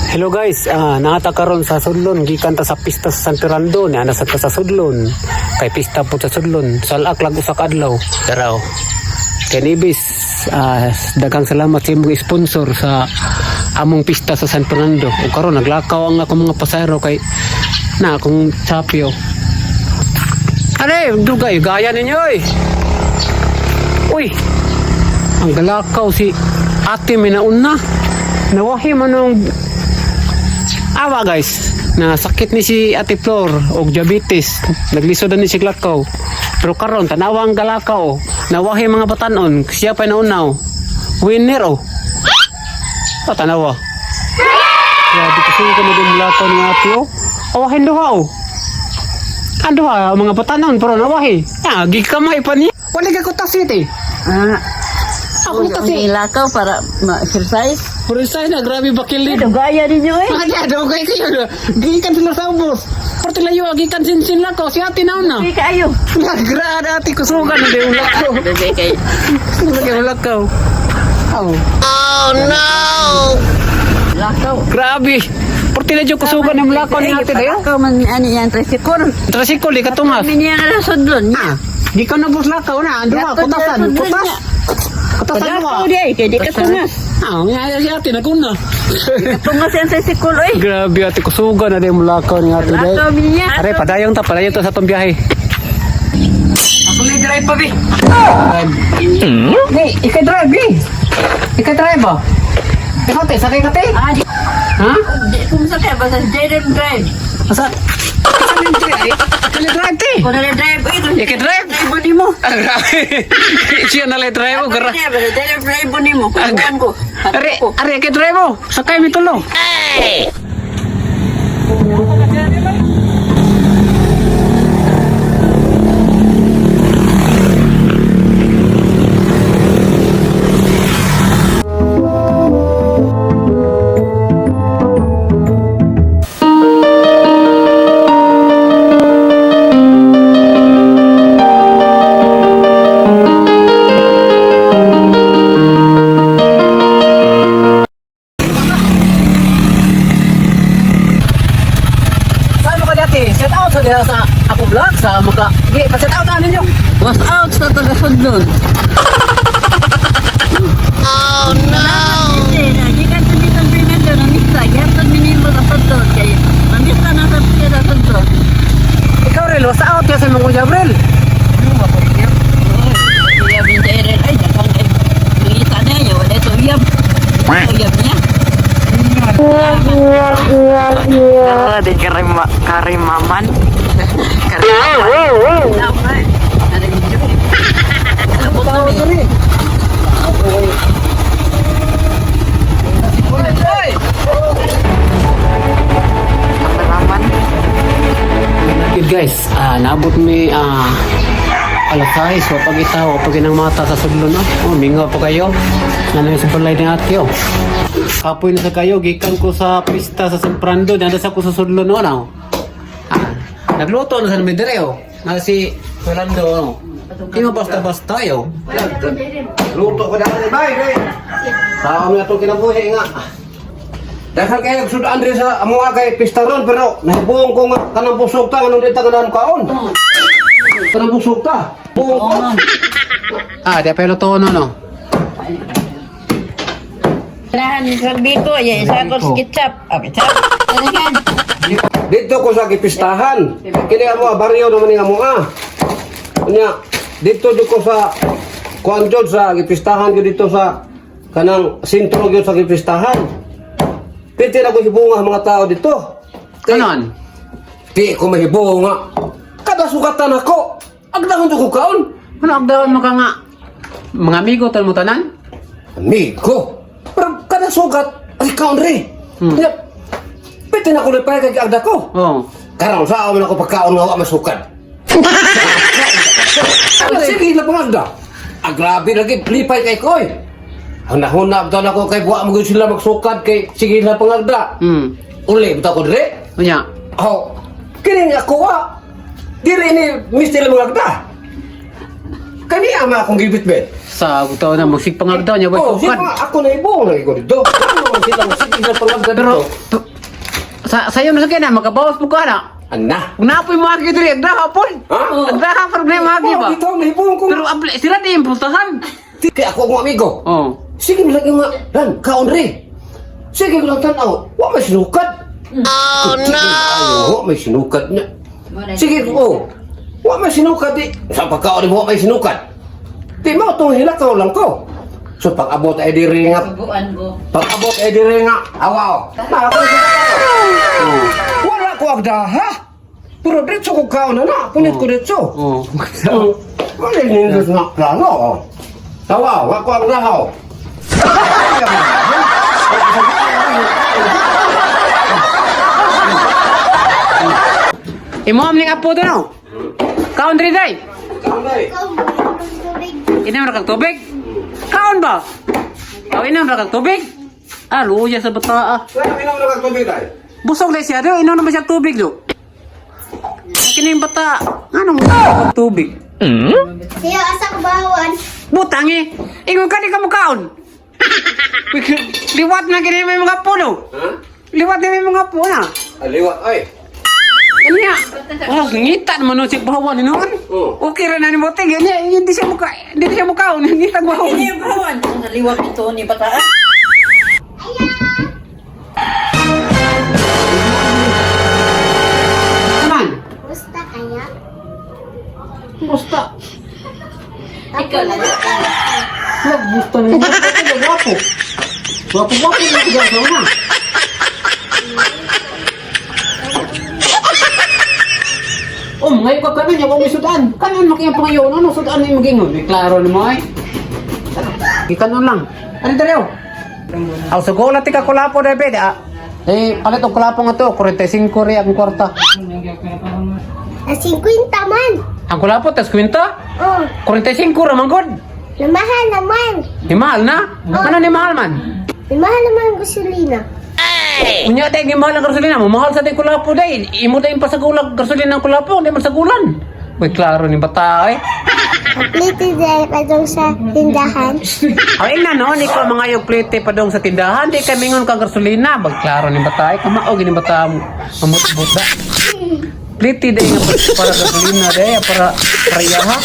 Hello guys, naata karon sa Sudlon, gikan ta sa pista sa San Fernando, ana sa Sudlon. Kay pista po sa Sudlon, salak lag usa ka adlaw. Taraw. Kay Nibis, daghang salamat sa imong sponsor sa among pista sa San Fernando. O karon naglakaw ang akong mga pasahero kay na akong sapyo. Are, dugay gaya ninyo oy. Uy. Ang galakaw si Ate Minauna. Nawahi man ng awa guys, na sakit ni si Ate Flor og diabetes, naglisod ni si Glakaw. Pero karon tanawang galakaw, nawahi mga batanon, siya pa naunaw. Winner oh. Tanawa. Grabe kasi ko mo din lakaw ni Ate oh. Awahin duha oh. Ando mga batanon pero nawahi. Gikamay pa niya. Wala ka ko tasiti. Ako kasi lakaw para ma-exercise. Exercise na, grabe bakilid. Gaya ninyo eh. Dugay kayo. Gikan sila sa ubos. Porti layo, gikan sin lakaw. Si Ate nauna. Hindi kayo. Nagrada Ate kusugan na yung lakaw. Dugay kayo. Lagay yung lakaw. Oh no! Lakaw. Grabe. Porti layo kusugan yung lakaw ni Ate dayo. Lakaw man ani yan tricycle. Trasikol, ikatungas. Kami niya nga sudlon. Di ka na bus lakaw na. Ando ka, putasan. Putas. Putasan mo. Lakaw di ay, kaya di ka tungas. Nga si Ate, naguna. Tungas yan sa tricycle eh. Grabe Ate, kusugan na yung lakaw ni Ate dayo. Lakaw niya. Are, padayong ta sa itong biyahe. Ako may drive pa, Bi. Hey, ika-drive, Bi. Ika-drive ba? Ikaw, te, sakay ka, te? Ha? Kung sa kaya, basta drive. Asa? Kali-drive, te? Kung na-drive eh. Ika-drive? Drive mo. Ah, grabe. Siya na-drive mo, gara. Drive mo. Kukuhan ko. Are, ika-drive mo. Sakay mi tulo. Hey! Set out sa diha sa ako vlog sa maka. Pa-set out na ninyo. Was out sa taga-sudlon. Oh no. Hindi ka tumitan pinendo na mista. Gantod minimo sa sudlon. Kaya mamista na sa sudlon. Ikaw Rel, was out ya sa mga Kuya Brel. Uyab yung Jairel. Ay, dakang mangita na yun. Wala ito uyab. Uyab niya. Di karimaman. Guys, naabot mi alasay, so pag-itaw, pag inang mata sa sudlon, mingaw po kayo. Nanay sa balay ni Ate, kapoy na sa kayo, gikan ko sa pista sa San Fernando, nanda sa ko sa sudlon, nagluto na sa namin dire, na si Fernando, hindi mo basta-basta, Luto ko dahil ni Bay, Bay. Sa amin itong kinabuhi nga. Dahil kayo nagsudan rin sa mga kay pistaron, pero nahibuong ko nga kanang busog ta, anong dito kanang kaon. Kanang busog ta. Buong ko. di pa yung luto, no? Lahan sa biko, ya isa ko ketchup. Ketchup. Talagan. Dito ko sa kipistahan. Kini mo, baryo naman nga mo Kanya, dito ko sa kuan jud sa kipistahan ko dito sa kanang sentro gyud sa kipistahan. Piti na ko hibunga mga tao dito. Kanon? Di ko mahibunga. Kada sukatan ako. Agdahon ko kaon. Ano, agdawan mo ka nga? Mga amigo, tal mo tanan? Amigo. Pero kada sugat, ay kaon rin. Kanya, piti na ko nipay kay agda ko. Oo. Karang sa amin ako pagkaon nga wa masukan. Sige na pangagda. Grabe lagi, lipay kay koy. Ang nahunap daw ako kay buwa mo sila magsukad kay sige na pangagda. Uli, buta ko dire. Unya. Kini ako Diri ni Mr. Mangagda. Kani ama akong gibit bet. Sa taon na magsipangag daw niya. Oh, siya Bukad. ako na ibong na ikaw dito. Ano naman sila masipig na palagda Pero, dito? sa'yo na sa kanya, makabawas po ka na. Ana. Unapoy mo agi diri, agdaha po. Ha? Agdaha problema agi ba? Oh, ito na ibong ko. Pero sila di yung pustahan. Kaya ako mga amigo. Oh. Sige mo lagi nga. Ran, kaon re. Sige mo lang tanaw. Wa may sinukat. Oh no. Wa may sinukat niya. Sige ko. Wa may sinukat di. Sa pagkaon mo wa may sinukat. Di mo itong hilakaw lang ko. So pag abot ay diri nga. Subuan ko. Pag abot ay diri nga. Awaw. Wala ko agdaha. Puro dito ko kaon na. Punit ko dito. Oh. Wala nindos nga plano. Tawa, wa ko agdaha. Imo ning apo to no. Kaon diri day. Inam ra kag tubig. Kaon ba? Kaw inam ra kag tubig. Ah, luya sa bata. Saya minum na tubig dai. Busog na siya do, inom naman siya tubig do. Kini yung bata, anong kag tubig? Siya asa kabawan. Butang eh. Ingon ka di ka mukaon. Liwat na kini may mga puno. Ha? Liwat na may mga puno. Aliwat ay. Kanya. Oh, ngita naman no si bahawan ni noon. Oh. Okay ra na ni bote ganya, hindi siya mukaon, ngita bahawan. Hindi yung bawan. Ang naliwag ito ni Bata. Naman. Gusta kaya? Musta? Ikaw lang. Wag gusto ni Wapo. Wapo na siya na. Ngayon ka kanan, yung may sudan. Kanan makiyang pangayon, ano sudan na yung magingon? May klaro na mo ay. Ikanon lang. Ano tayo? Aw, sa gola tika kulapo na bede, ah. Palit ang kulapo nga to, 45 rin ang kwarta. Na 50 man. Ang kulapo, tas kwinta? Oh, 45 raman god. namahal naman. Ni mahal na? Ano ni mahal man? Namahal naman ang gasolina. Unya tayo ni mahal ang gasolina mo, mahal sa tayo kulapo dahil. Imo tayo pasagulang gasolina ng kulapo, hindi man sagulan. Uy, klaro ni bata eh. Plite dahil pa doon sa tindahan. Ay na no, ni ko mga yung plate pa dong sa tindahan, di kami ngon kang gasolina. Bagklaro ni bata ay kamao gini bata mo. Amot-buta. Plate day nga para gasolina day para iyaha.